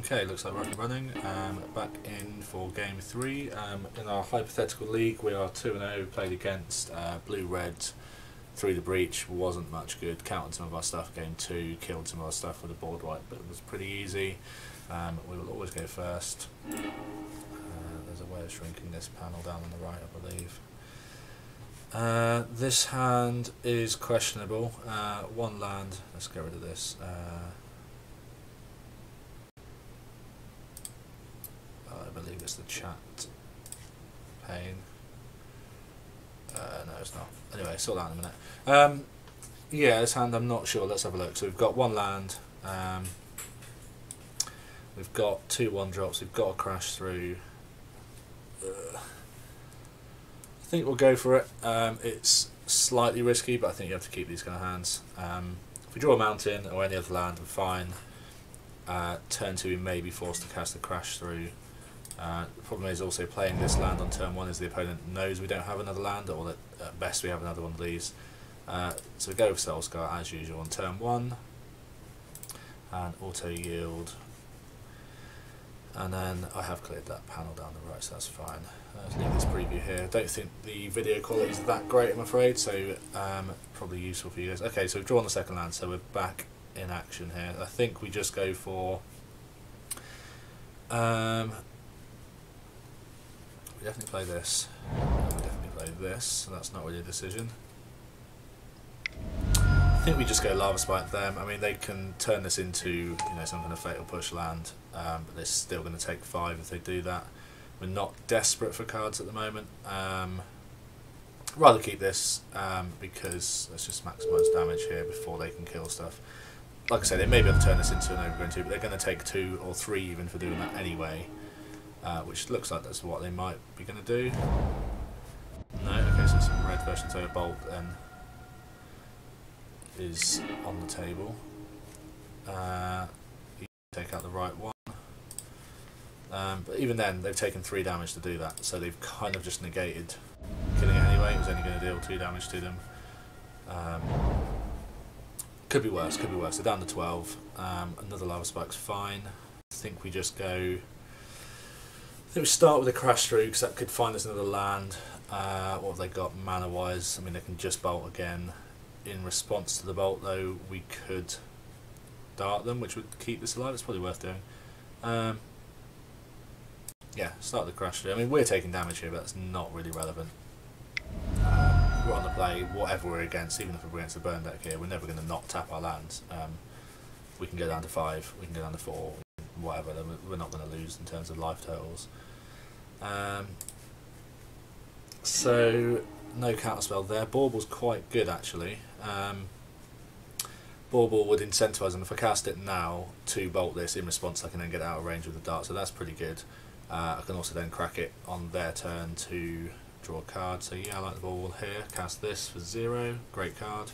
Okay, looks like we're up and running. Back in for game 3. In our hypothetical league, we are 2-0. Played against Blue Red through the breach. Wasn't much good. Counted some of our stuff. Game 2, killed some of our stuff with a board wipe, but it was pretty easy. We will always go first. There's a way of shrinking this panel down on the right, I believe. This hand is questionable. One land. Let's get rid of this. I believe it's the chat pane. No, it's not. Anyway, sort that in a minute. Yeah, this hand I'm not sure. Let's have a look. So we've got one land. We've got 2 1-drops. We've got a crash through. I think we'll go for it. It's slightly risky, but I think you have to keep these kind of hands. If we draw a mountain or any other land, we're fine. Turn 2, we may be forced to cast a crash through. The problem is also playing this land on turn 1 is the opponent knows we don't have another land, or that at best we have another one of these. So we go with Soulscar as usual on turn 1 and auto yield, and then I have cleared that panel down the right, so that's fine. Let's leave this preview here. I don't think the video quality is that great, I'm afraid, so probably useful for you guys. Okay, so we've drawn the second land, so we're back in action here. I think we just go for we definitely play this. We definitely play this, so that's not really a decision. I think we just go Lava Spike them. I mean, they can turn this into some kind of fatal push land, but they're still going to take 5 if they do that. We're not desperate for cards at the moment. Rather keep this because let's just maximise damage here before they can kill stuff. Like I said, they may be able to turn this into an overgrown 2, but they're going to take 2 or 3 even for doing that anyway. Which looks like that's what they might be going to do. No, okay, so some red version, so a bolt then is on the table. You take out the right one. But even then, they've taken 3 damage to do that, so they've kind of just negated killing it anyway. It was only going to deal 2 damage to them. Could be worse, could be worse. They're down to 12. Another Lava Spike's fine. I think we just go. I think we start with a crash through because that could find us another land. What have they got mana wise? I mean, they can just bolt again. In response to the bolt, though, we could dart them, which would keep this alive. It's probably worth doing. Yeah, start the crash through. I mean, we're taking damage here, but that's not really relevant. We're on the play, whatever we're against, even if we're against a burn deck here, we're never going to not tap our lands. We can go down to 5, we can go down to 4, whatever, we're not going to lose in terms of life totals. So, no counterspell there. Bauble quite good actually. Bauble would incentivise them if I cast it now to bolt this in response. I can then get out of range with the dart, so that's pretty good. I can also then crack it on their turn to draw a card. So yeah, I like the Bauble here. Cast this for 0, great card.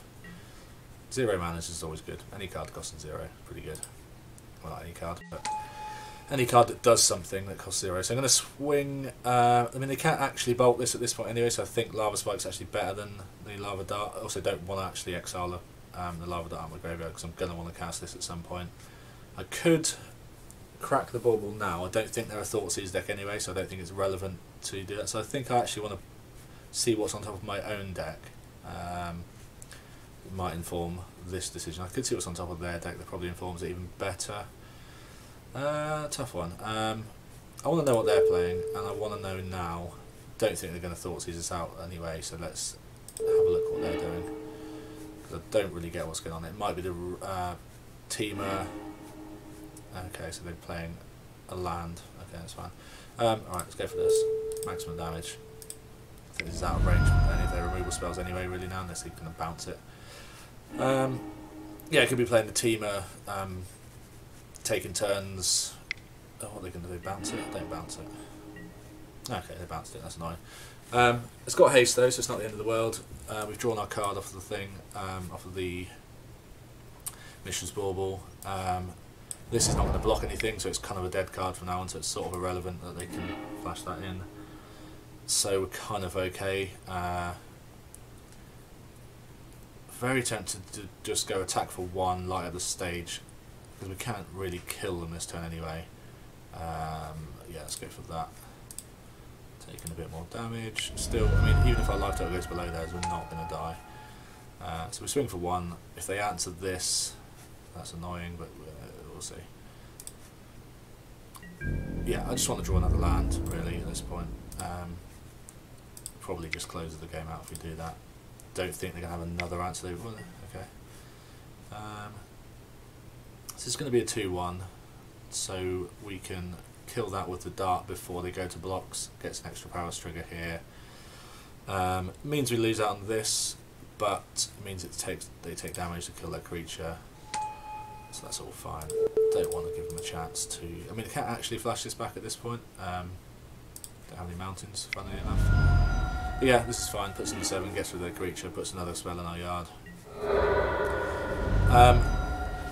0 mana is always good. Any card costing 0, pretty good. Well, not any card, but any card that does something that costs 0. So I'm going to swing. I mean, they can't actually bolt this at this point anyway, so I think Lava Spike's actually better than the Lava Dart. I also don't want to actually exile the Lava Dart out of my graveyard because I'm going to want to cast this at some point. I could crack the Bauble now. I don't think they're a Thoughtseize deck anyway, so I don't think it's relevant to do that. So I think I actually want to see what's on top of my own deck. It might inform this decision. I could see what's on top of their deck that probably informs it even better. Tough one. I want to know what they're playing, and I want to know now. Don't think they're going to Thoughtseize us out anyway, so let's have a look what they're doing. Because I don't really get what's going on. It might be the Teamer. Okay, so they're playing a land. Okay, that's fine. Alright, let's go for this. Maximum damage. I think this is out of range from any of their removal spells anyway, really, now, unless they're going to bounce it. Yeah, it could be playing the Teamer, taking turns. Oh, what are they going to do? Bounce it? Don't bounce it. Okay, they bounced it, that's annoying. It's got haste though, so it's not the end of the world. We've drawn our card off of the thing, off of the Mission's Bauble. This is not going to block anything, so it's kind of a dead card from now on, so it's sort of irrelevant that they can flash that in. So we're kind of okay. Very tempted to just go attack for 1, light up the stage, because we can't really kill them this turn anyway. Yeah, let's go for that. Taking a bit more damage. Still, I mean, even if our life total goes below theirs, we're not going to die. So we swing for 1. If they answer this, that's annoying, but we'll see. Yeah, I just want to draw another land, really, at this point. Probably just close the game out if we do that. Don't think they're going to have another answer. Okay. This is going to be a 2-1, so we can kill that with the dart before they go to blocks. Gets an extra power trigger here. Means we lose out on this, but it means they take damage to kill their creature. So that's all fine. Don't want to give them a chance to... I mean, they can't actually flash this back at this point. Don't have any mountains, funnily enough. But yeah, this is fine. Puts in 7, gets rid of their creature, puts another spell in our yard.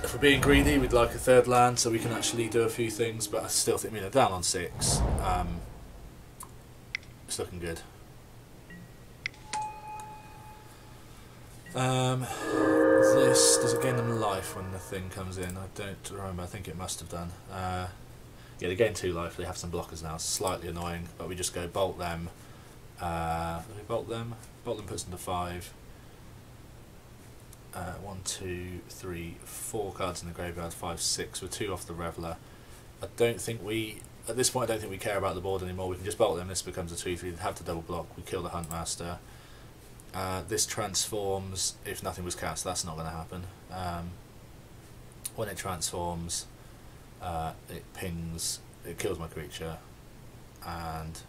If we're being greedy, we'd like a 3rd land so we can actually do a few things, but I still think, I mean, they're down on 6. It's looking good. This, does it gain them life when the thing comes in? I don't remember, I think it must have done. Yeah, they gain 2 life, they have some blockers now, slightly annoying, but we just go bolt them. We bolt them? Bolt them puts them to 5. 1, 2, 3, 4 cards in the graveyard, 5, 6, we're 2 off the Reveler. I don't think we, at this point I don't think we care about the board anymore, we can just bolt them, this becomes a 2-3, they have to double block, we kill the Huntmaster. This transforms if nothing was cast, that's not going to happen. When it transforms, it pings, it kills my creature, and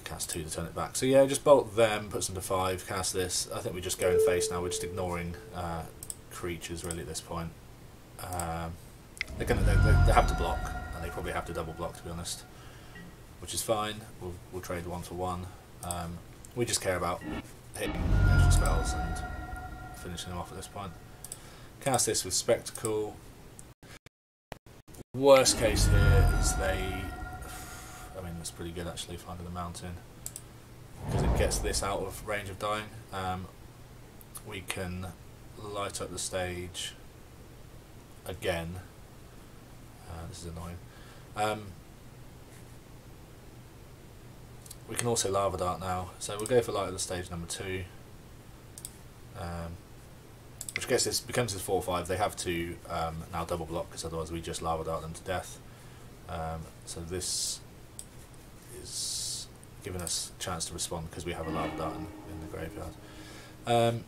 cast 2 to turn it back. So yeah, just bolt them, puts them to 5, cast this. I think we just go in face now, we're just ignoring creatures really at this point. They have to block, and they probably have to double block to be honest, which is fine. We'll trade 1 for 1. We just care about hitting extra spells and finishing them off at this point. Cast this with Spectacle. Worst case here is they... I mean, that's pretty good actually, finding the mountain. Because it gets this out of range of dying. We can light up the stage again. This is annoying. We can also Lava Dart now, so we'll go for light of the stage number 2. Which gets this, becomes this 4-5. They have to now double block, because otherwise we just Lava Dart them to death. So this is giving us a chance to respond because we have a Lava Dart in the graveyard.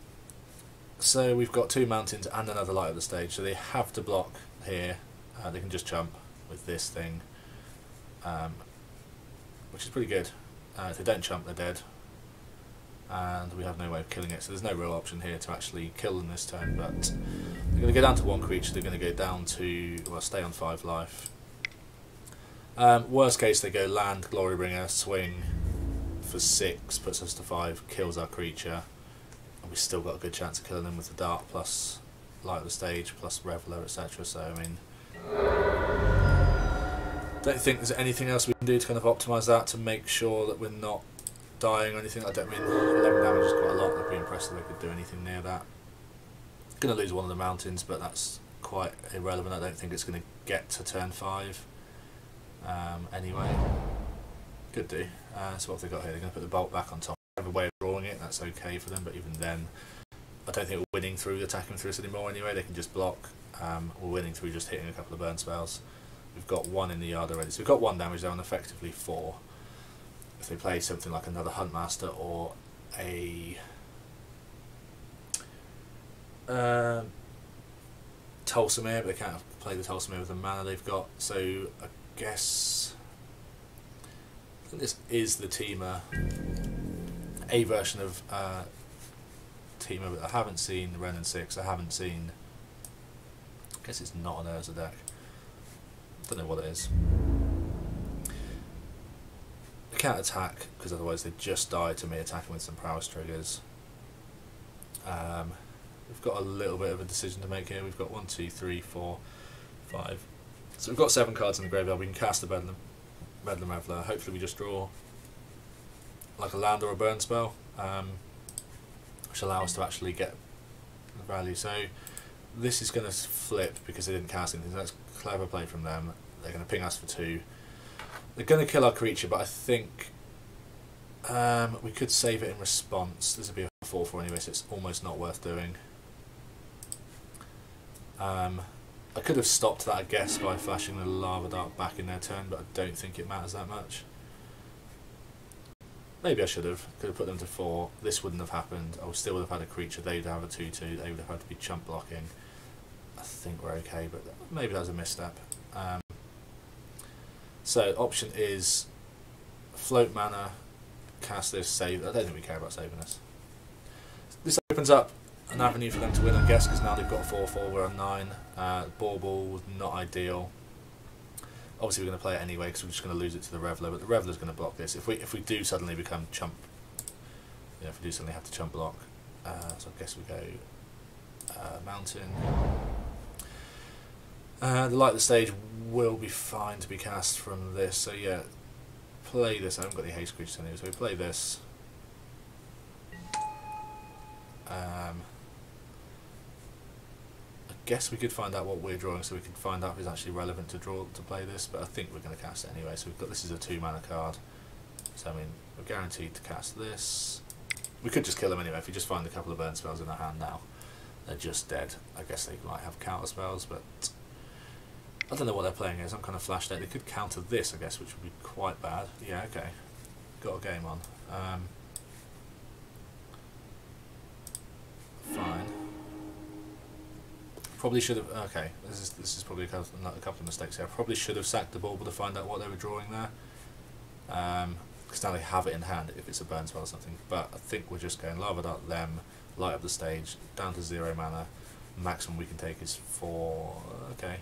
So we've got 2 mountains and another light of the stage, so they have to block here. They can just jump with this thing, which is pretty good. If they don't jump, they're dead, and we have no way of killing it, so there's no real option here to actually kill them this turn, but they're going to go down to 1 creature, they're going to go down to, well, stay on 5 life. Worst case, they go land, Glorybringer, swing for 6, puts us to 5, kills our creature, and we've still got a good chance of killing them with the dart, plus light of the stage, plus Reveler, etc. So, I mean... don't think there's anything else we can do to kind of optimise that to make sure that we're not dying or anything. I don't mean 11 damage is quite a lot. I'd be impressed if they could do anything near that. Going to lose one of the mountains, but that's quite irrelevant. I don't think it's going to get to turn 5 anyway. Could do. So what have they got here? They're going to put the bolt back on top. They have a way of drawing it, that's okay for them, but even then I don't think we're winning through attacking through us anymore anyway. They can just block. We're winning through just hitting a couple of burn spells. We've got 1 in the yard already, so we've got 1 damage there and effectively 4. If they play something like another Huntmaster or a Tolsimir, but they can't play the Tolsimir with the mana they've got, so I guess I think this is the Temur, a version of Temur, but I haven't seen the Wrenn and 6, I haven't seen, I guess it's not an Urza deck. Don't know what it is. They can't attack because otherwise they just die to me attacking with some prowess triggers. We've got a little bit of a decision to make here. We've got 1, 2, 3, 4, 5. So we've got 7 cards in the graveyard. We can cast the Bedlam Reveler. Hopefully we just draw like a land or a burn spell, which allow us to actually get the value. So this is going to flip because they didn't cast anything. So that's clever play from them. They're going to ping us for 2. They're going to kill our creature, but I think we could save it in response. This would be a 4/4 anyway, so it's almost not worth doing. I could have stopped that, I guess, by flashing the Lava Dart back in their turn, but I don't think it matters that much. Maybe I should have. Could have put them to 4. This wouldn't have happened. I still would have had a creature. They'd have a 2/2. They would have had to be chump blocking. I think we're okay, but maybe that was a misstep. So option is float mana, cast this, save. I don't think we care about saving this. This opens up an avenue for them to win, I guess, because now they've got 4/4, we're on 9. Bauble, not ideal. Obviously we're going to play it anyway because we're just going to lose it to the Reveler, but the Reveler's going to block this. If we do suddenly become chump, if we do suddenly have to chump block, so I guess we go Mountain. The Light of the Stage will be fine to be cast from this, so yeah, play this. I haven't got any haste creatures anyway, so we play this. I guess we could find out what we're drawing, so we could find out if it's actually relevant to draw to play this, but I think we're going to cast it anyway. So we've got, this is a 2 mana card, so I mean we're guaranteed to cast this. We could just kill them anyway if we just find a couple of burn spells in our hand now. They're just dead. I guess they might have counter spells, but I don't know what they're playing as. I'm kind of flash dead. They could counter this, I guess, which would be quite bad. Yeah, okay, got a game on. Fine. Probably should have. Okay, this is probably a couple of mistakes here. I probably should have sacked the Bauble to find out what they were drawing there. Because now they have it in hand if it's a burn spell or something. But I think we're just going Lava Dart them, light up the stage, down to 0 mana. Maximum we can take is 4. Okay.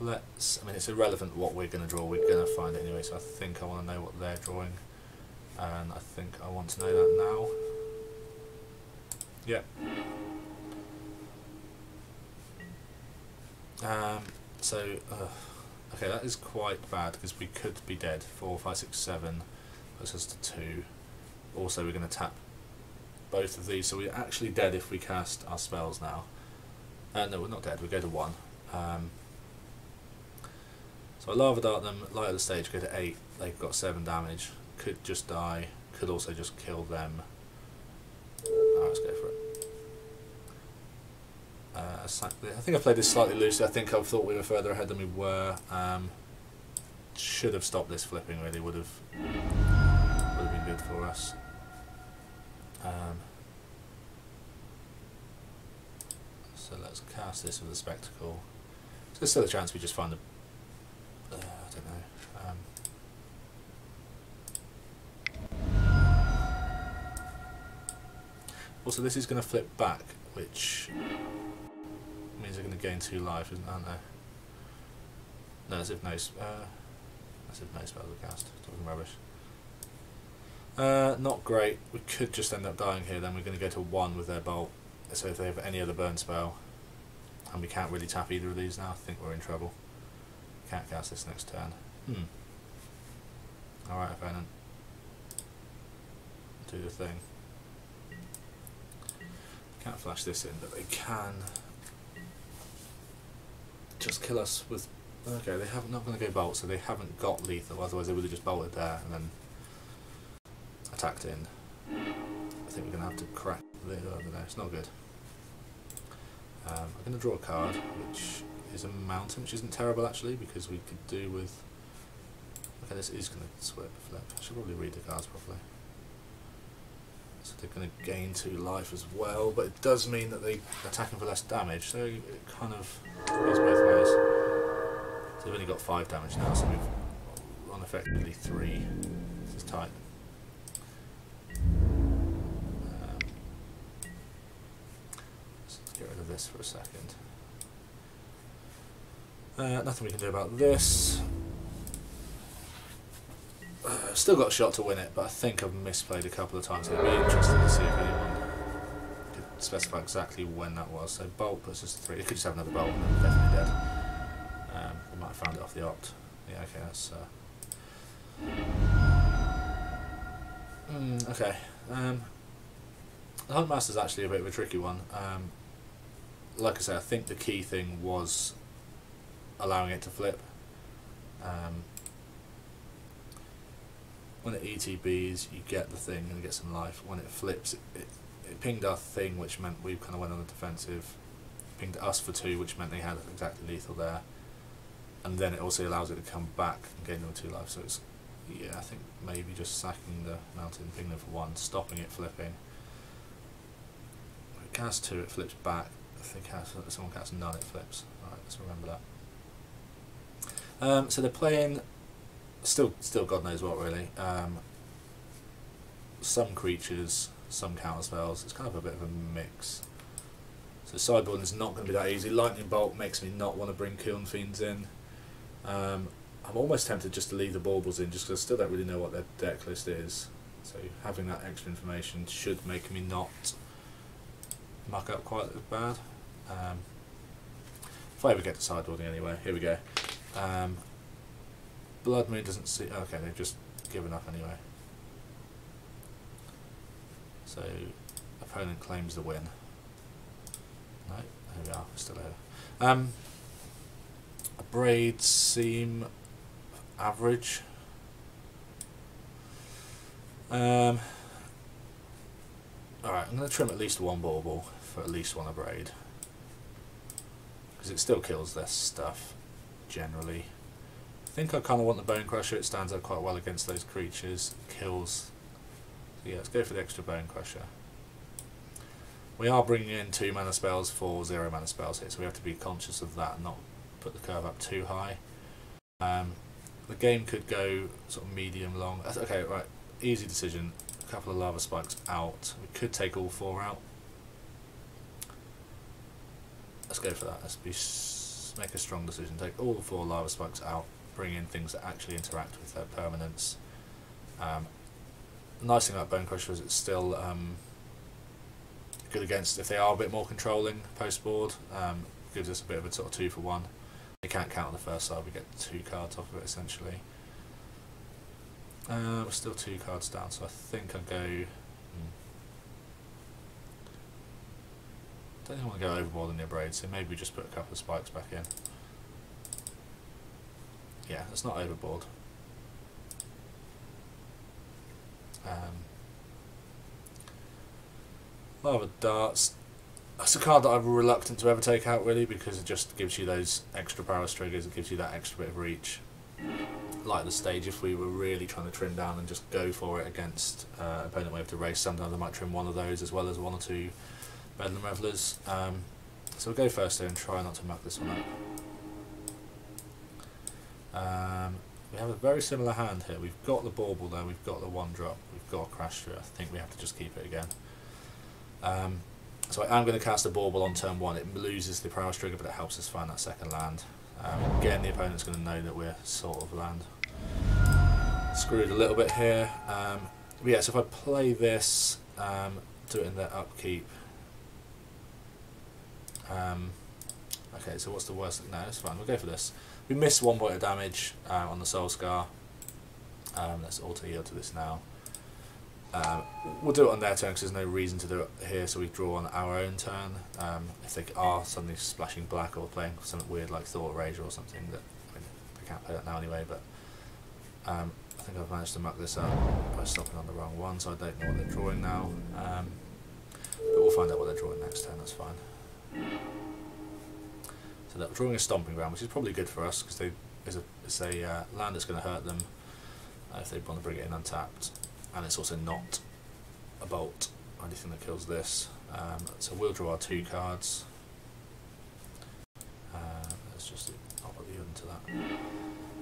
Let's. I mean, it's irrelevant what we're going to draw. We're going to find it anyway. So I think I want to know what they're drawing, and I think I want to know that now. Yeah. Okay, that is quite bad because we could be dead. 4, 5, 6, 7 puts us to 2. Also, we're going to tap both of these, so we're actually dead if we cast our spells now. No, we're not dead. We go to 1. So I Lava Dart them, light of the stage, go to 8. They've got 7 damage. Could just die. Could also just kill them. Let's go for it. I think I played this slightly loosely. I think I thought we were further ahead than we were. Should have stopped this flipping, really. Would have been good for us. So let's cast this with the Spectacle. There's still a chance we just find the... I don't know. Also, this is going to flip back, which means they're going to gain 2 life, aren't they? No, as if no spells are cast. Talking rubbish. Not great. We could just end up dying here. Then we're going to go to 1 with their bolt. So if they have any other burn spell, and we can't really tap either of these now, I think we're in trouble. Can't cast this next turn. Alright, opponent. Do the thing. Can't flash this in, but they can just kill us with... Okay, they have not going to go bolt, so they haven't got lethal, otherwise they would have just bolted there and then attacked in. I think we're going to have to crack the... I don't know, it's not good. I'm going to draw a card, which is a mountain, which isn't terrible actually, because we could do with... Okay, this is going to flip. I should probably read the cards properly. So they're going to gain 2 life as well, but it does mean that they're attacking for less damage, so it kind of goes both ways. So they've only got 5 damage now, so we've on effectively 3. This is tight. Let's get rid of this for a second. Nothing we can do about this. Still got a shot to win it, but I think I've misplayed a couple of times. It'd be interesting to see if anyone could specify exactly when that was. So bolt puts us to 3. It could just have another bolt and then we're definitely dead. We might have found it off the opt. Yeah, okay, that's... okay. The Huntmaster's actually a bit of a tricky one. Like I say, I think the key thing was allowing it to flip. When it ETBs, you get the thing and get some life. When it flips, it pinged our thing, which meant we kind of went on the defensive. Pinged us for 2, which meant they had exactly lethal there. And then it also allows it to come back and gain them 2 life. So it's, yeah, I think maybe just sacking the mountain, ping them for 1, stopping it flipping. If it casts 2, it flips back. If someone casts none, it flips. Alright, let's remember that. So they're playing still God knows what really. Some creatures, some counter spells. It's kind of a bit of a mix. So sideboarding is not going to be that easy. Lightning Bolt makes me not want to bring Kiln Fiends in. I'm almost tempted just to leave the Baubles in, just because I still don't really know what their deck list is. So having that extra information should make me not muck up quite as bad. If I ever get to sideboarding anyway, here we go. Blood Moon doesn't see. Okay, they've just given up anyway. So opponent claims the win. No, there we are. We're still here. Braids seem average. Alright, I'm going to trim at least 1 Bauble for at least 1 Abrade, because it still kills their stuff generally. I think I kind of want the Bone Crusher. It stands up quite well against those creatures. Kills. So yeah, let's go for the extra Bone Crusher. We are bringing in 2 mana spells for 0 mana spells here, so we have to be conscious of that and not put the curve up too high. The game could go sort of medium long. Okay, right, easy decision. A couple of Lava Spikes out. We could take all 4 out. Let's go for that. Let's make a strong decision. Take all 4 Lava Spikes out. Bring in things that actually interact with their permanence. The nice thing about Bone Crusher is it's still good against if they are a bit more controlling post board. Gives us a bit of a sort of 2 for 1. They can't count on the first side. We get 2 cards off of it essentially. We're still 2 cards down, so I think I'll go. Don't think I want to go overboard in the Abrade, so maybe we just put a couple of spikes back in. Yeah, it's not overboard. Lava Darts. That's a card that I'm reluctant to ever take out really, because it just gives you those extra Prowess triggers, it gives you that extra bit of reach. Like the stage, if we were really trying to trim down and just go for it against opponent wave to race, sometimes I might trim one of those as well as 1 or 2 Bedlam Revelers. So we'll go first here and try not to muck this one up. We have a very similar hand here. We've got the Bauble there, we've got the 1-drop, we've got a Crash Through. I think we have to just keep it again. So I am going to cast a Bauble on turn 1. It loses the Prowess trigger, but it helps us find that second land. Again, the opponent's going to know that we're sort of land. Screwed a little bit here. But yeah, so if I play this, do it in their upkeep. Okay, so what's the worst? No, it's fine. We'll go for this. We missed 1 point of damage on the Soul Scar. Let's auto yield to this now. We'll do it on their turn because there's no reason to do it here, so we draw on our own turn. If they are suddenly splashing black or playing something weird like Thought Rager or something, that I mean, they can't play that now anyway, but I think I've managed to muck this up by stopping on the wrong one, so I don't know what they're drawing now. But we'll find out what they're drawing next turn, that's fine. So they're drawing a Stomping Ground, which is probably good for us because it's a land that's going to hurt them if they want to bring it in untapped. And it's also not a bolt or anything that kills this. So we'll draw our 2 cards. Let's just I'll put the into that.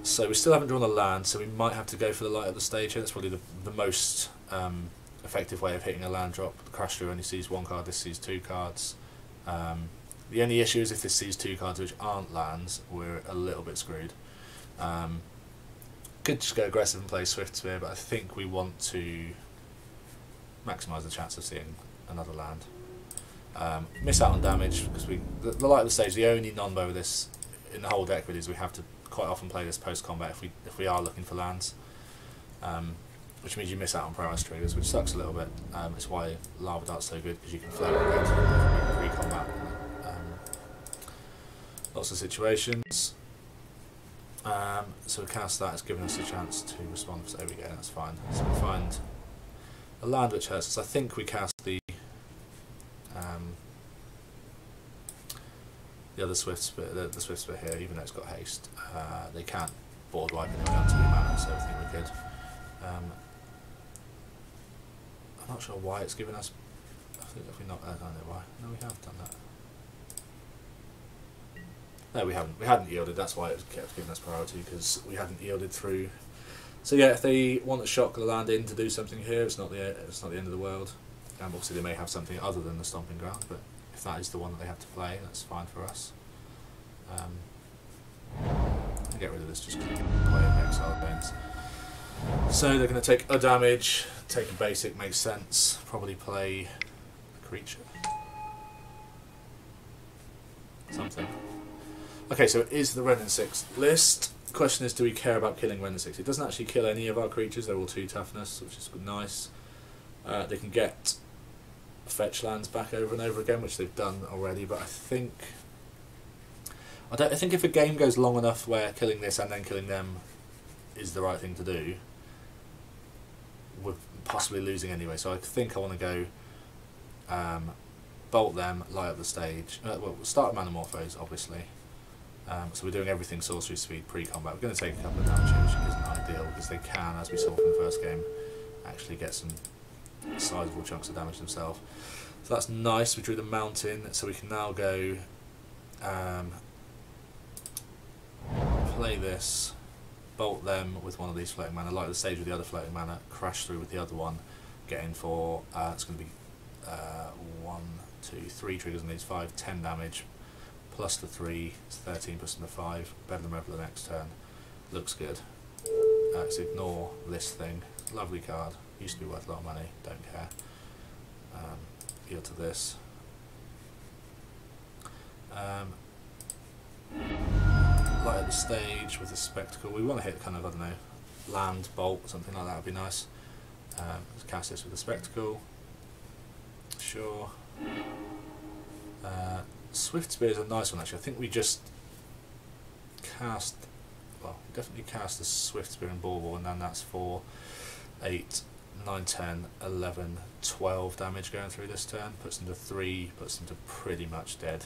So we still haven't drawn a land, so we might have to go for the light of the stage here. That's probably the most effective way of hitting a land drop. The Crash Through only sees 1 card, this sees 2 cards. The only issue is if this sees 2 cards which aren't lands, we're a little bit screwed. Could just go aggressive and play Swift Spear, but I think we want to maximise the chance of seeing another land. Miss out on damage because the light of the stage. The only non-bow with this in the whole deck really is we have to quite often play this post combat if we are looking for lands, which means you miss out on Prowess triggers, which sucks a little bit. It's why Lava Dart's so good because you can float and go to pre-combat. Lots of situations. So we cast that, it's giving us a chance to respond. So there we go, that's fine. So we find a land which hurts us. I think we cast the other Swift Spear, the Swift Spear here, even though it's got haste. They can't board wipe anyway on 2 mana, so I think we're good. I'm not sure why it's given us. I think if we not, I don't know why. No, we have done that. No, we haven't. We hadn't yielded. That's why it kept giving us priority, because we hadn't yielded through. So yeah, if they want to shock the land in to do something here, it's not the end of the world. Obviously, they may have something other than the Stomping Ground, but if that is the one that they have to play, that's fine for us. I'll get rid of this just because we can play in exile games. So they're going to take a damage, take a basic, makes sense. Probably play a creature. Something. Okay, so it is the Wrenn and 6 list. Question is, do we care about killing Wrenn and 6? It doesn't actually kill any of our creatures, they're all 2 toughness, which is nice. They can get fetch lands back over and over again, which they've done already, but I think if a game goes long enough where killing this and then killing them is the right thing to do, we're possibly losing anyway. So I think I want to go bolt them, light up the stage. Well, we'll start with Manamorphose, obviously. So we're doing everything sorcery speed pre-combat. We're going to take a couple of damage here, which isn't ideal, because they can, as we saw from the first game, actually get some sizable chunks of damage themselves. So that's nice. We drew the mountain, so we can now go play this, bolt them with one of these floating mana, light the stage with the other floating mana, crash through with the other one, get in for, it's going to be 1, 2, 3 triggers on these, 5, 10 damage, plus the 3, it's 13 plus the 5, better than Rebel the next turn, looks good. So ignore this thing, lovely card, used to be worth a lot of money, don't care. Yield to this. Light up the stage with a Spectacle. We want to hit kind of, I don't know, land, bolt, something like that would be nice. Let's cast this with a Spectacle. Sure. Swift Spear is a nice one actually. I think we just cast, well, definitely cast the Swift Spear and Bauble, and then that's for 8, 9, 10, 11, 12 damage going through this turn. Puts them to 3, puts them to pretty much dead.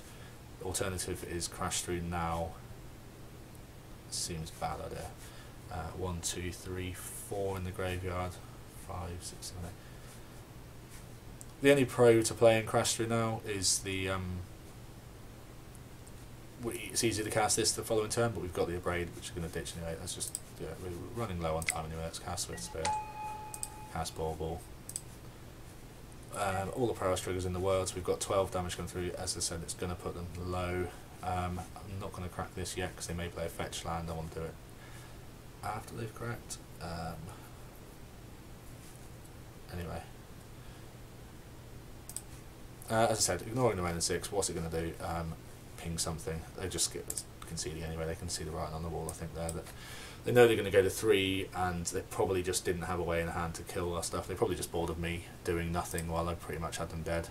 The alternative is crash through now. Seems a bad idea. 1, 2, 3, 4 in the graveyard. 5, 6, 7, 8. The only pro to playing crash through now is the it's easy to cast this the following turn, but we've got the Abrade, which is going to ditch anyway. Let's just do it. We're running low on time anyway. Let's cast Swift Spear, cast Bauble. All the prowess triggers in the world, so we've got 12 damage going through. As I said, it's going to put them low. I'm not going to crack this yet because they may play a fetch land. I want to do it after they've cracked. Anyway. As I said, ignoring the Wrenn and 6, what's it going to do? Ping something. They just get conceding anyway. They can see the writing on the wall, I think, there. That they know they're going to go to 3, and they probably just didn't have a way in hand to kill our stuff. They probably just bored of me doing nothing while I pretty much had them dead.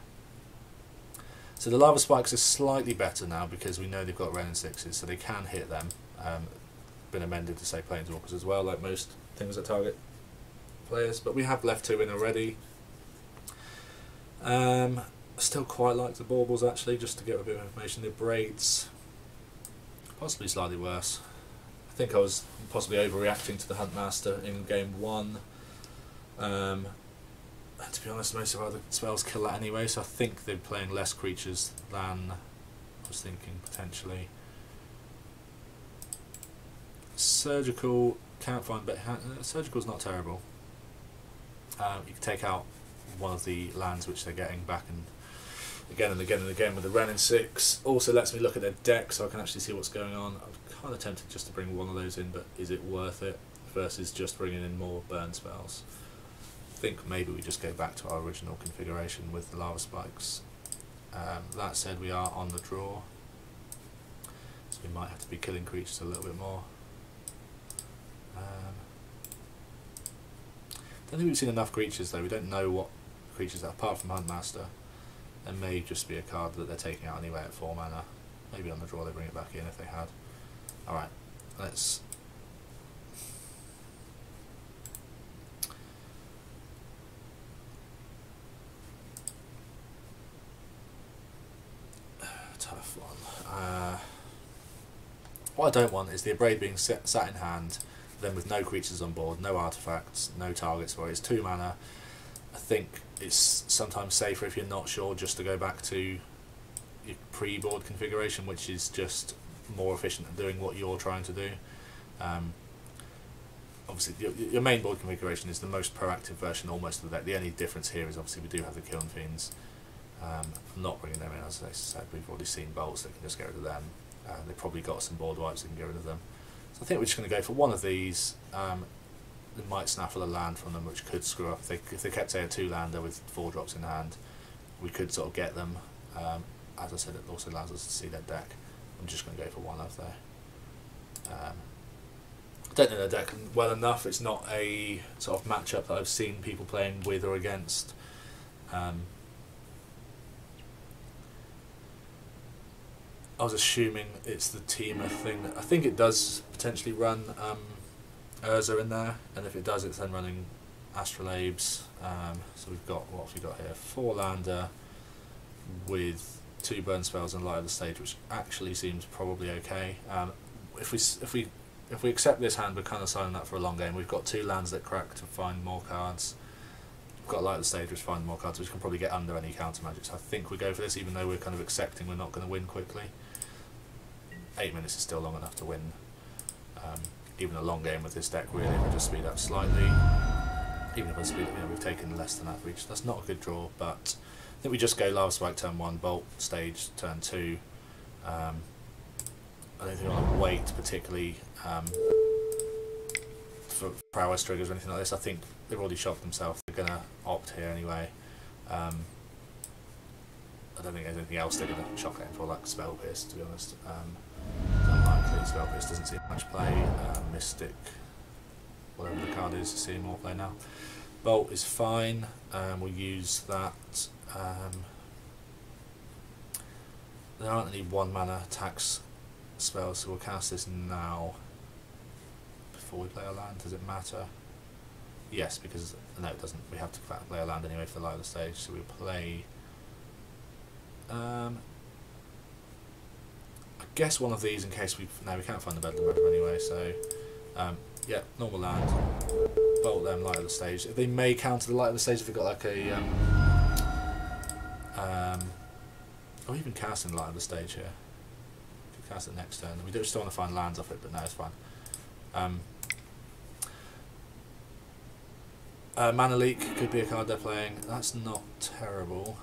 So the Lava Spikes are slightly better now because we know they've got Wrenn and 6s, so they can hit them. Been amended to say Planeswalkers as well, like most things that target players. But we have left 2 in already. I still quite like the Baubles actually, just to get a bit of information. The Braids, possibly slightly worse. I think I was possibly overreacting to the Huntmaster in game 1. And to be honest, most of our other spells kill that anyway, so I think they're playing less creatures than I was thinking potentially. Surgical, can't find better. Surgical's not terrible. You can take out one of the lands which they're getting back and again and again and again with the Wrenn and 6. Also lets me look at their deck so I can actually see what's going on. I'm kind of tempted just to bring one of those in, but is it worth it versus just bringing in more burn spells? I think maybe we just go back to our original configuration with the Lava Spikes. That said, we are on the draw, so we might have to be killing creatures a little bit more. I don't think we've seen enough creatures though. We don't know what creatures are, apart from Huntmaster. There may just be a card that they're taking out anyway at 4 mana. Maybe on the draw they bring it back in if they had. Alright, let's one. What I don't want is the Abrade being sat in hand, then with no creatures on board, no artifacts, no targets for it. It's 2 mana. I think it's sometimes safer if you're not sure just to go back to your pre-board configuration, which is just more efficient at doing what you're trying to do. Obviously, your main board configuration is the most proactive version almost of the deck. The only difference here is obviously we do have the Kiln Fiends. I'm not bringing them in, as I said. We've already seen bolts that can just get rid of them. They've probably got some board wipes that can get rid of them. So I think we're just going to go for one of these. They might snaffle a land from them, which could screw up. If they kept, say, a 2-lander with 4 drops in hand, we could sort of get them. As I said, it also allows us to see their deck. I'm just going to go for one of there. I don't know their deck well enough. It's not a sort of matchup that I've seen people playing with or against. I was assuming it's the Teamer thing. I think it does potentially run Urza in there, and if it does, it's then running Astrolabes. So we've got, what have we got here? 4-lander with 2 burn spells and Light of the Stage, which actually seems probably okay. If we accept this hand, we're kind of signing up for a long game. We've got 2 lands that crack to find more cards. We've got Light of the Stage, which find more cards, which can probably get under any counter magic. So I think we go for this, even though we're kind of accepting we're not going to win quickly. 8 minutes is still long enough to win. Even a long game with this deck, really, if we just speed up slightly. Even if we speed up, we've taken less than average. That's not a good draw, but I think we just go Lava Spike turn 1, Bolt Stage turn 2. I don't think I want to wait particularly for prowess triggers or anything like this. I think they've already shocked themselves. They're going to opt here anyway. I don't think there's anything else they're going to shock at for, like Spell Pierce, to be honest. Unlikely. Spell Pierce doesn't see much play. Mystic, whatever the card is, seeing more play now. Bolt is fine. We'll use that. There aren't any 1-mana attacks spells, so we'll cast this now before we play a land. Does it matter? Yes, because no, it doesn't. We have to play a land anyway for the Light of the Stage, so we'll play. I guess one of these in case we can't find the Bedlam River anyway. So yeah, normal land. Bolt them, Light of the Stage. They may counter the Light of the Stage if we've got like a or even casting Light of the Stage here. Could cast it next turn. We do still want to find lands off it, but no, it's fine. Mana Leak could be a card they're playing. That's not terrible.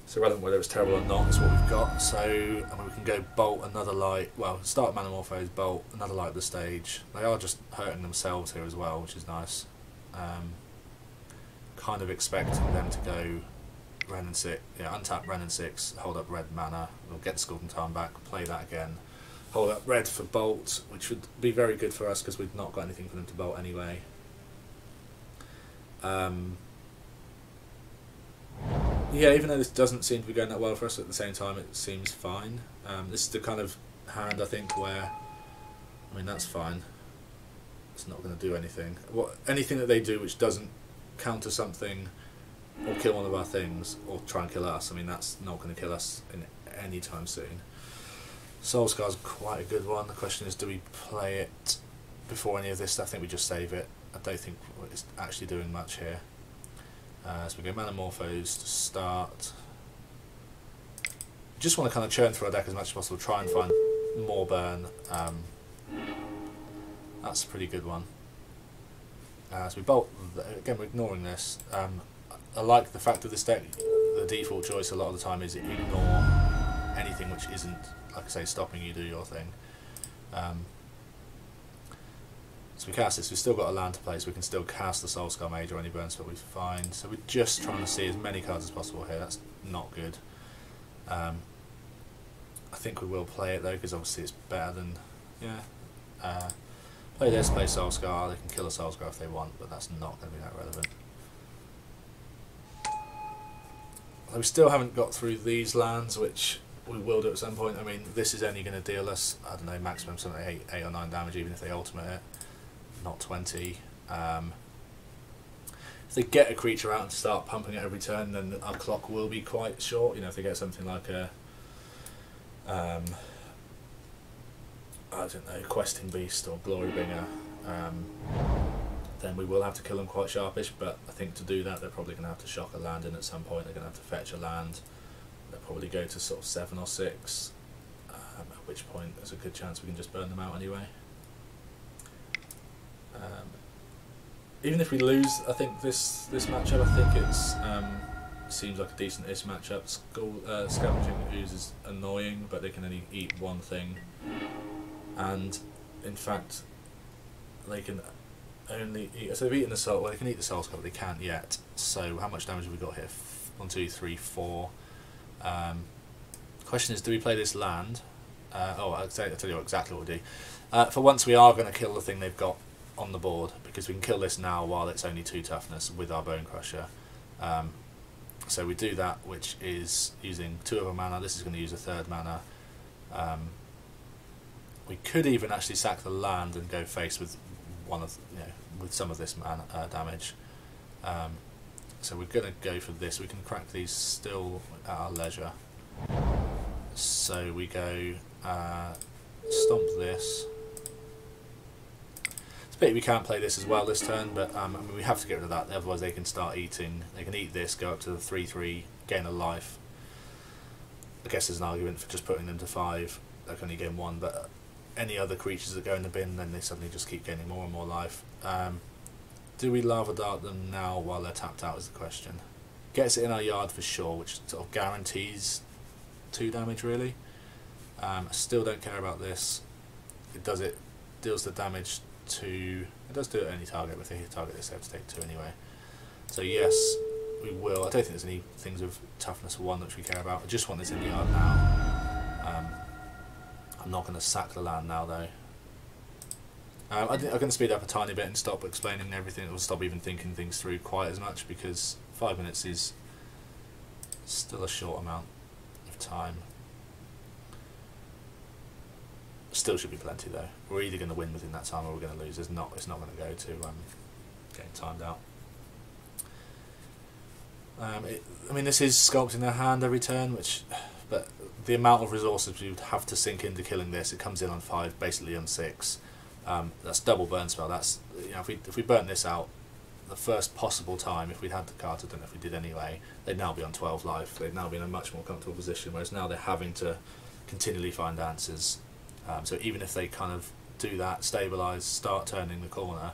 It's irrelevant whether it's terrible or not, it's what we've got. So, I mean, we can go Bolt, another Light, well, start Manamorphose, Bolt, another Light of the Stage. They are just hurting themselves here as well, which is nice. Kind of expecting them to go Wrenn and 6, yeah, untap Wrenn and 6, hold up red mana, we'll get the Skulking Tarn back, play that again. Hold up red for Bolt, which would be very good for us because we've not got anything for them to bolt anyway. Yeah, even though this doesn't seem to be going that well for us, at the same time it seems fine. This is the kind of hand I think where, I mean, that's fine. It's not going to do anything. Anything that they do which doesn't counter something or kill one of our things or try and kill us, I mean, that's not going to kill us in any time soon. Soulscar's quite a good one. The question is, do we play it before any of this stuff? I think we just save it. I don't think it's actually doing much here. So we go Manamorphose to start. Just want to kind of churn through our deck as much as possible, try and find more burn. That's a pretty good one. So we bolt, again we're ignoring this. I like the fact of this deck, the default choice a lot of the time is ignore anything which isn't, like I say, stopping you do your thing. So we cast this, we've still got a land to play, so we can still cast the Soulscar Mage or any burn spell we find. So we're just trying to see as many cards as possible here, that's not good. I think we will play it though, because obviously it's better than, yeah. Play this, play Soulscar, they can kill a Soulscar if they want, but that's not going to be that relevant. We still haven't got through these lands, which we will do at some point. I mean, this is only going to deal us, I don't know, maximum something like 8 or 9 damage, even if they ultimate it. Not 20. if they get a creature out and start pumping it every turn, then our clock will be quite short. You know, if they get something like a I don't know, Questing Beast or Glorybringer, then we will have to kill them quite sharpish, but I think to do that they're probably going to have to shock a land in at some point. They're going to have to fetch a land. They'll probably go to sort of 7 or 6, at which point there's a good chance we can just burn them out anyway. Even if we lose, I think this matchup, I think it's seems like a decent-ish matchup. Scavenging Ooze is annoying, but they can only eat one thing, and in fact they can only eat, so they've eaten the soul, well they can eat the soul scuttle, but they can't yet. So how much damage have we got here? 1, 2, 3, 4. Question is, do we play this land? I'll tell you exactly what we do. For once we are going to kill the thing they've got on the board, because we can kill this now while it's only 2 toughness with our Bone Crusher. So we do that, which is using 2 of a mana. This is going to use a 3rd mana. We could even actually sack the land and go face with one of, with some of this mana damage. So we're going to go for this. We can crack these still at our leisure. So we go stomp this. It's a pity we can't play this as well this turn, but I mean, we have to get rid of that. Otherwise, they can start eating. They can eat this, go up to the 3/3, gain a life. I guess there's an argument for just putting them to 5. They can only gain 1, but any other creatures that go in the bin, then they suddenly just keep gaining more and more life. Do we Lava Dart them now while they're tapped out is the question. Gets it in our yard for sure, which sort of guarantees 2 damage really. I still don't care about this. It deals the damage to, it does do it at any target, but if they hit target they have to take 2 anyway. So yes, we will. I don't think there's any things with toughness 1 which we care about. I just want this in the yard now. I'm not going to sack the land now though. I think I'm going to speed up a tiny bit and stop explaining everything, or stop even thinking things through quite as much, because 5 minutes is still a short amount of time. Still should be plenty though. We're either going to win within that time or we're going to lose. It's not going to go to getting timed out. I mean, this is sculpting their hand every turn, but the amount of resources we would have to sink into killing this, it comes in on 5, basically on 6. That's double burn spell. That's, if we burnt this out the first possible time, if we'd had the card, I don't know if we did anyway, they'd now be on 12 life. They'd now be in a much more comfortable position, whereas now they're having to continually find answers. So even if they kind of do that, stabilise, start turning the corner,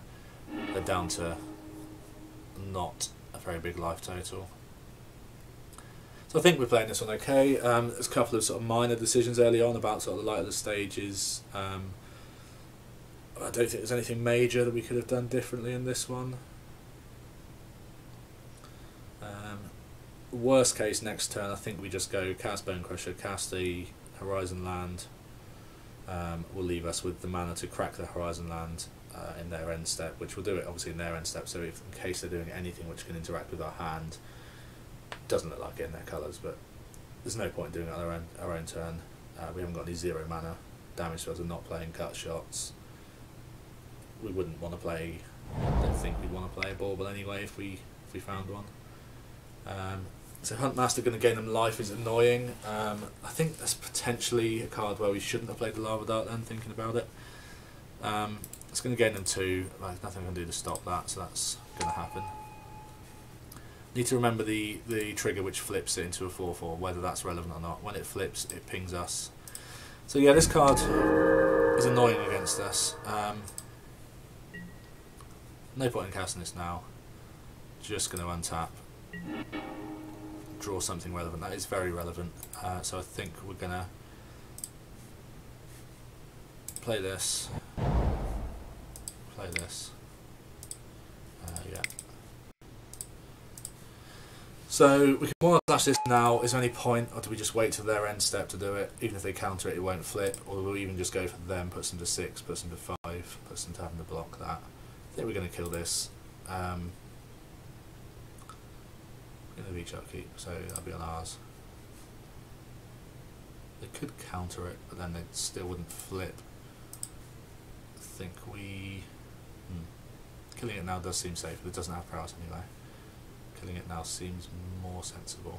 they're down to not a very big life total. So I think we're playing this one okay. There's a couple of sort of minor decisions early on about sort of the light of the stages. I don't think there's anything major that we could have done differently in this one. Worst case next turn, I think we just go cast Bone Crusher, cast the Horizon Land. Will leave us with the mana to crack the Horizon Land in their end step, which will do it obviously in their end step, so if in case they're doing anything which can interact with our hand, doesn't look like it in their colours, but there's no point in doing it on our own turn. We haven't got any 0 mana damage spells, we're not playing cut shots. We wouldn't want to play, I don't think we'd want to play a Bauble anyway if we found one. So Huntmaster going to gain them life is annoying. I think that's potentially a card where we shouldn't have played the Lava Dart then, thinking about it. It's going to gain them 2, there's nothing I can do to stop that, so that's going to happen. Need to remember the trigger which flips it into a 4/4, whether that's relevant or not. When it flips, it pings us. So yeah, this card is annoying against us. No point in casting this now. Just going to untap, draw something relevant. That is very relevant. So I think we're going to play this. Play this. Yeah. So we can more slash this now. Is there any point, or do we just wait till their end step to do it? Even if they counter it, it won't flip. Or we'll even just go for them, puts them to 6, puts them to 5, puts them to having to block that. I think we're going to kill this. Going to reach upkeep, so that'll be on ours. They could counter it, but then they still wouldn't flip. I think we... Killing it now does seem safe, but it doesn't have prowess anyway. killing it now seems more sensible.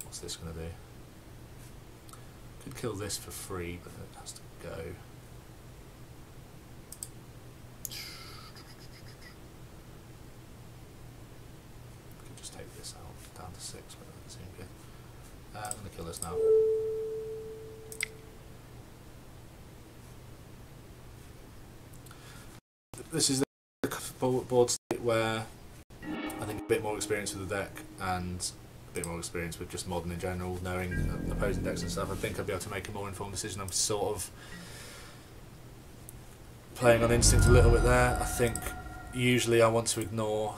What's this going to do? Could kill this for free, but it has to go. Could just take this out down to 6, but that doesn't seem good. I'm going to kill this now. This is the board state where I think a bit more experience with the deck and a bit more experience with just Modern in general, knowing opposing decks and stuff, I think I'd be able to make a more informed decision. I'm sort of playing on instinct a little bit there. I think usually I want to ignore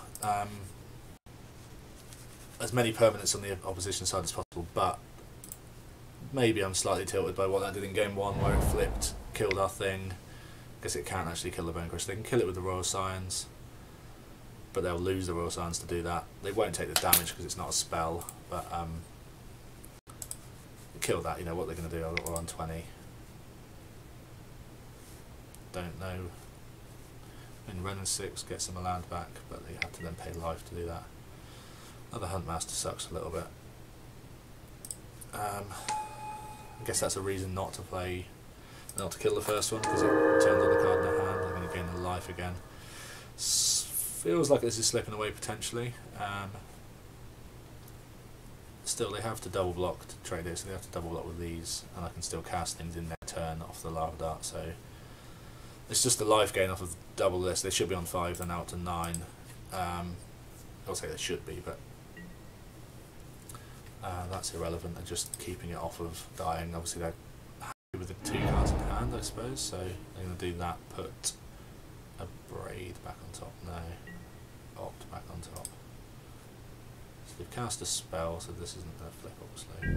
as many permanents on the opposition side as possible, but maybe I'm slightly tilted by what I did in game 1 where it flipped, killed our thing. Because it can't actually kill the Bone Crusher. They can kill it with the Royal Scions, but they'll lose the Royal Scions to do that. They won't take the damage because it's not a spell, but kill that, you know what they're going to do. We're on 20. Don't know. In Ren and 6 gets them a land back, but they have to then pay life to do that. Another Huntmaster sucks a little bit. I guess that's a reason not to play. Not to kill the first one because it turns on the card in their hand. They're going to gain the life again. Feels like this is slipping away potentially. Still, they have to double block to trade it, so they have to double block with these, and I can still cast things in their turn off the Lava Dart. So it's just the life gain off of double this. They should be on 5, they're now up to 9. I'll say they should be, but that's irrelevant. They're just keeping it off of dying. Obviously, they're with the 2 cards in hand, I suppose, so they're going to do that, put a Braid back on top, no, Opt back on top. So they've cast a spell, so this isn't their flip, obviously.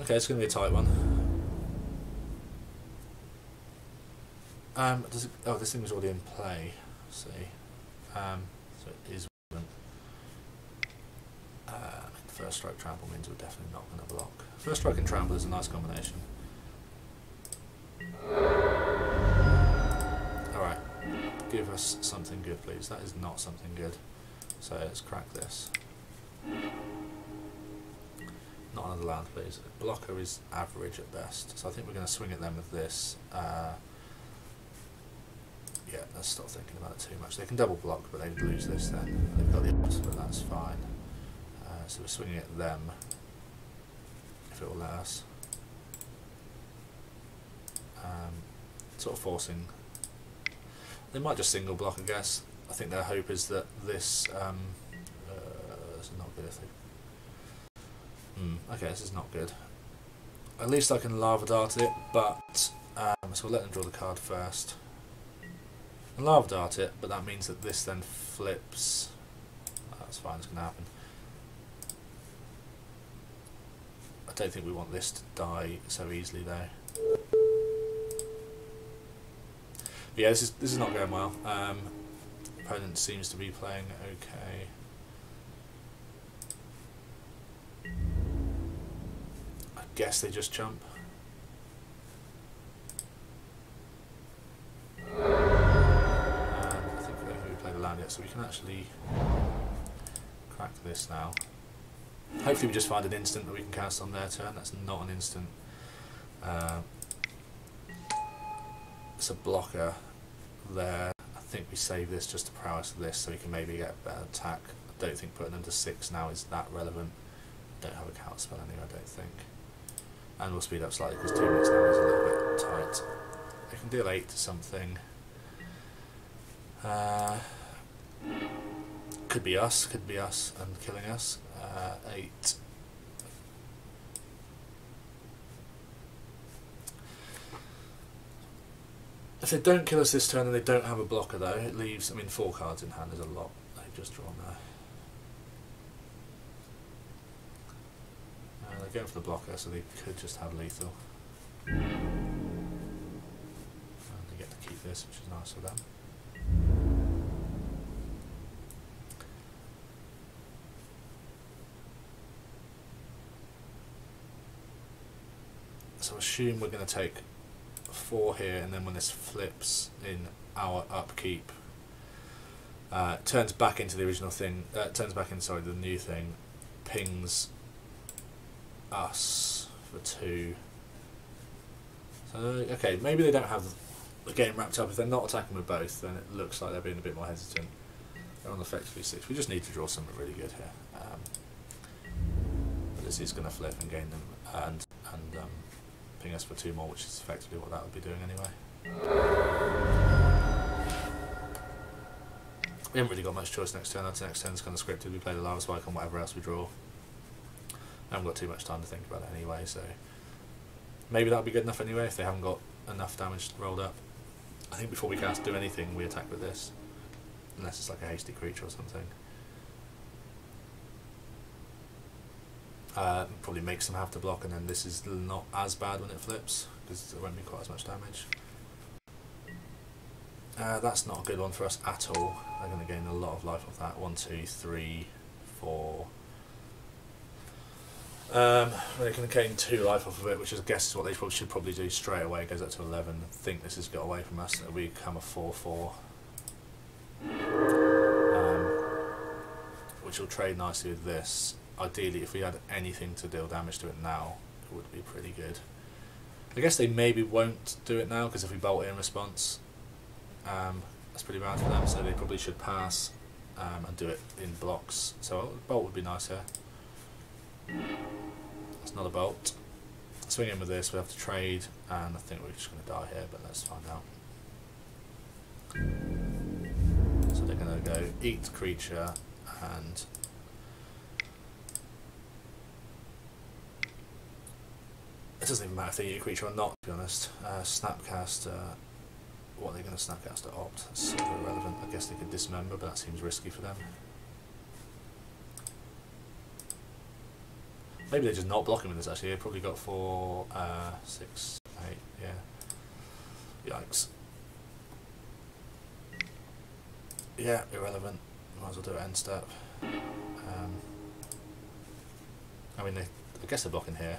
Okay, it's going to be a tight one. Does it, oh, this thing was already in play, let's see. So it is First Strike Trample means we're definitely not going to block. First Strike and Trample is a nice combination. Alright, give us something good please. That is not something good. So let's crack this. Not another land please. Blocker is average at best. So I think we're going to swing at them with this. Yeah, let's stop thinking about it too much. They can double block, but they'd lose this then. They've got the opposite, but that's fine. So we're swinging at them, if it will let us. Sort of forcing. They might just single block, I guess. I think their hope is that this. This is not good, I think. Okay, this is not good. At least I can Lava Dart it, but so we'll let them draw the card first. And Lava Dart it, but that means that this then flips. That's fine, it's going to happen. I don't think we want this to die so easily though. But yeah, this is not going well. Opponent seems to be playing okay. I guess they just jump. I think we haven't really played the land yet, so we can actually crack this now. Hopefully we just find an instant that we can cast on their turn. That's not an instant. It's a blocker there. I think we save this just to prowess this so we can maybe get a better attack. I don't think putting them to 6 now is that relevant. Don't have a counter spell anyway, I don't think. And we'll speed up slightly because 2 minutes now is a little bit tight. I can deal 8 to something. Could be us and killing us. 8. If they don't kill us this turn and they don't have a blocker though, it leaves, I mean 4 cards in hand is a lot they've just drawn there. They're going for the blocker, so they could just have lethal. And they get to keep this, which is nice for them. So assume we're going to take 4 here, and then when this flips in our upkeep, Turns back into the original thing. Turns back into, sorry, the new thing. Pings us for 2. So okay, maybe they don't have the game wrapped up. If they're not attacking with both, then it looks like they're being a bit more hesitant. They're on effectively 6. We just need to draw something really good here. But this is going to flip and gain them and ping us for 2 more, which is effectively what that would be doing anyway. We haven't really got much choice next turn. That's next turn's kind of scripted. We play the Lava Spike on whatever else we draw. I haven't got too much time to think about it anyway, so maybe that'll be good enough anyway if they haven't got enough damage rolled up. I think before we cast do anything, we attack with this, unless it's like a hasty creature or something. Probably makes them have to block, and then this is not as bad when it flips because there won't be quite as much damage. That's not a good one for us at all. They're going to gain a lot of life off that. 1, 2, 3, 4. They can gain 2 life off of it, which I guess is what they should probably do straight away. It goes up to 11. I think this has got away from us. We become a 4/4, which will trade nicely with this. Ideally, if we had anything to deal damage to it now, it would be pretty good. I guess they maybe won't do it now because if we bolt in response, that's pretty bad for them. So they probably should pass and do it in blocks. So bolt would be nice here. It's not a bolt. Swing in with this, we have to trade, and I think we're just going to die here, but let's find out. So they're going to go eat creature, and it doesn't even matter if they eat a creature or not, to be honest. Snapcaster, what are they going to Snapcaster opt? That's sort of irrelevant. I guess they could dismember, but that seems risky for them. Maybe they're just not blocking with this actually. They've probably got 4, 6, 8, yeah. Yikes. Yeah, irrelevant. Might as well do it end step. I mean, I guess they're blocking here.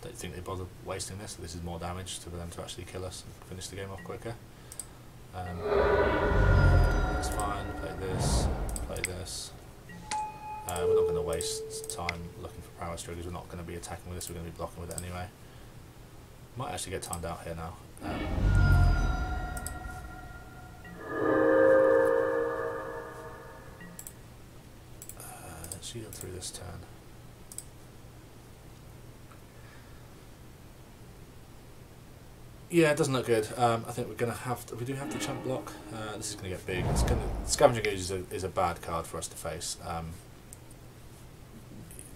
Don't think they bother wasting this. This is more damage for them to actually kill us and finish the game off quicker. That's fine. Play this. Play this. We're not going to waste time looking for power struggles. We're not going to be attacking with this. We're going to be blocking with it anyway. Might actually get timed out here now. Shield through this turn. Yeah, it doesn't look good. I think we're going to have to. We do have to chunk block. This is going to get big. Scavenging Ooze is a bad card for us to face.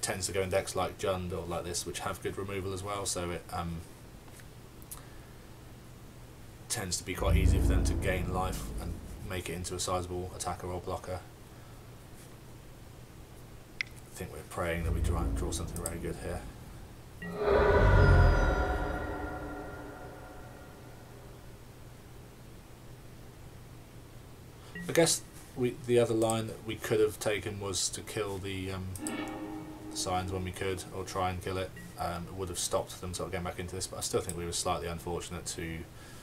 Tends to go in decks like Jund or like this, which have good removal as well, so it tends to be quite easy for them to gain life and make it into a sizable attacker or blocker. I think we're praying that we try and draw something very good here. I guess the other line that we could have taken was to kill the signs when we could, or try and kill it. It would have stopped them sort of getting back into this, but I still think we were slightly unfortunate to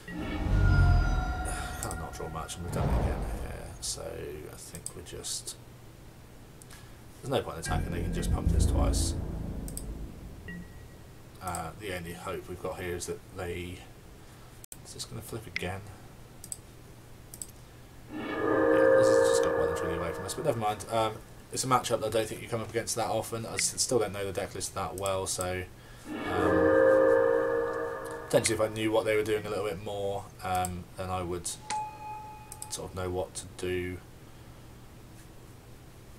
can't not draw much, and we've done it again here. So I think we're just, there's no point in attacking. They can just pump this twice. The only hope we've got here is that they, is this going to flip again? Yeah, this has just got well and truly away from us, but never mind. It's a matchup that I don't think you come up against that often. I still don't know the deck list that well, so potentially if I knew what they were doing a little bit more, then I would sort of know what to do,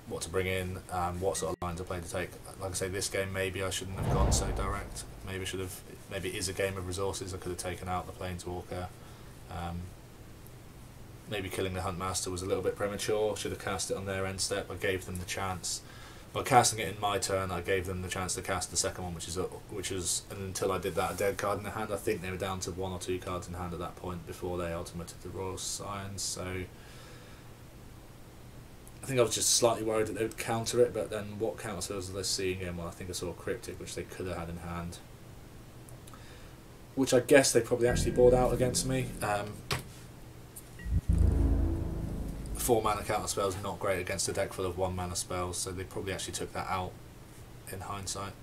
what to bring in, what sort of line to play to take. Like I say, this game maybe I shouldn't have gone so direct. Maybe I should have. Maybe it is a game of resources. I could have taken out the Planeswalker. Maybe killing the Huntmaster was a little bit premature. Should have cast it on their end step. I gave them the chance. By casting it in my turn, I gave them the chance to cast the second one, which was, and until I did that, a dead card in their hand. I think they were down to 1 or 2 cards in hand at that point before they ultimated the Royal Scions. So I think I was just slightly worried that they would counter it. But then, what counter spells are they seeing in? Well, I think I saw a Cryptic, which they could have had in hand, which I guess they probably actually bought out against me. 4 mana counter spells not great against a deck full of 1 mana spells, so they probably actually took that out in hindsight.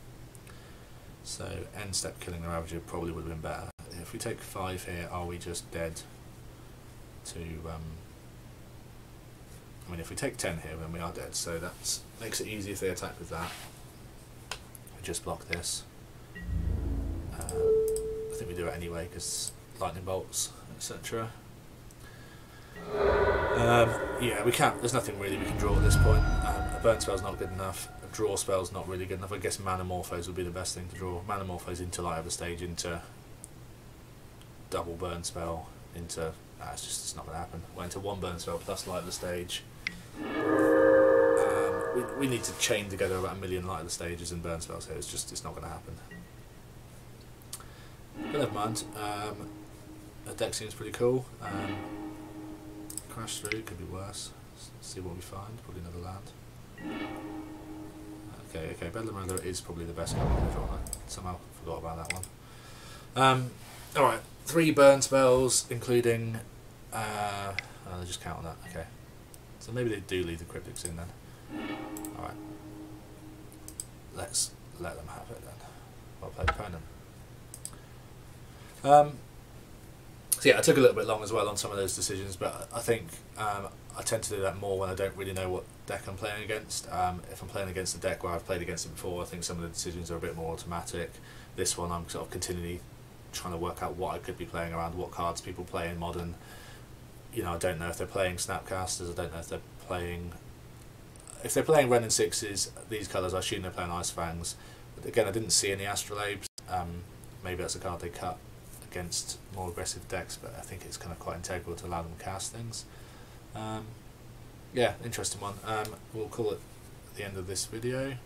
So end step killing the Ravager probably would have been better. If we take 5 here, are we just dead to... I mean, if we take 10 here, then we are dead, so that makes it easy if they attack with that. We just block this. I think we do it anyway, because lightning bolts, etc. Yeah, we can't. There's nothing really we can draw at this point. A burn spell's not good enough. A draw spell's not really good enough. I guess Mana Morphose would be the best thing to draw. Mana Morphose into Light of the Stage, into double burn spell, into... it's not going to happen. We're into 1 burn spell plus Light of the Stage. We need to chain together about 1 million Light of the Stages and burn spells here. It's not going to happen. But never mind. The deck seems pretty cool. Crash through, could be worse. Let's see what we find. Probably another land. Okay, Bedlam Wrangler is probably the best card I've drawn. I somehow forgot about that one. Alright, 3 burn spells, including... they just count on that, okay. So maybe they do leave the Cryptics in then. Alright. Let's let them have it then. Well played, opponent. So yeah, I took a little bit long as well on some of those decisions, but I think I tend to do that more when I don't really know what deck I'm playing against. If I'm playing against a deck where I've played against it before, I think some of the decisions are a bit more automatic. This one I'm sort of continually trying to work out what I could be playing around, what cards people play in Modern. You know, I don't know if they're playing Snapcasters, I don't know if they're playing... If they're playing Wrenn and 6s, these colours, I assume they're playing Ice Fangs. But again, I didn't see any Astrolabes. Maybe that's a card they cut against more aggressive decks, but I think it's kind of quite integral to allow them to cast things. Yeah, interesting one. We'll call it the end of this video.